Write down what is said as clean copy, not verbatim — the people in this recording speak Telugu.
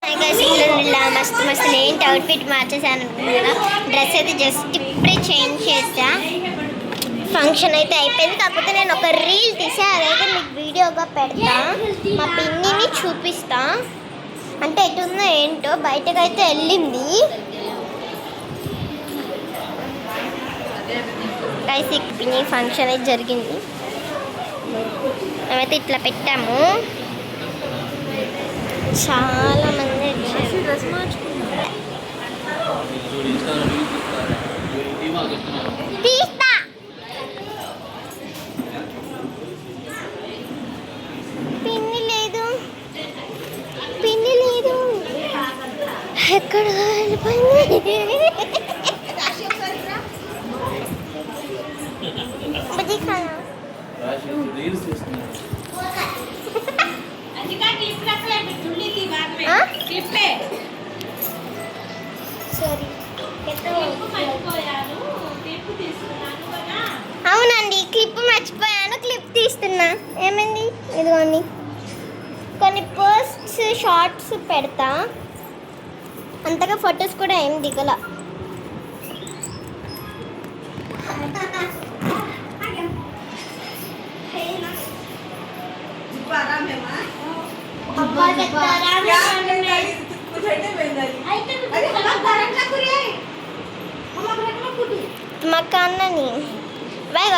ఇలా మస్తు మస్తు ఏంటి అవుట్ఫిట్ మార్చేసాను అనుకున్నా. డ్రెస్ అయితే జస్ట్ ఇప్పుడే చేంజ్ చేసా. ఫంక్షన్ అయితే అయిపోయింది. కాకపోతే నేను ఒక రీల్ తీసా, అదైతే మీకు వీడియోగా పెడతా. మా పిన్నిని చూపిస్తా. అంటే ఎటుందో ఏంటో బయటకైతే వెళ్ళింది. పిన్ని ఫంక్షన్ అయితే జరిగింది. మేమైతే ఇట్లా పెట్టాము. చాలా మంది డ్రెస్ మార్చుకున్నారు. తీస్తా పిన్ని లేదు, పిన్ని లేదు, ఎక్కడ వెళ్ళిపోయింది? అవునండి, క్లిప్ మర్చిపోయాను. క్లిప్ తీస్తున్నా. ఏమైంది? ఇదిగోండి, కొన్ని పోస్ట్స్ షార్ట్స్ పెడతా. అంతగా ఫొటోస్ కూడా ఏం దిగల. मकान नहीं भाई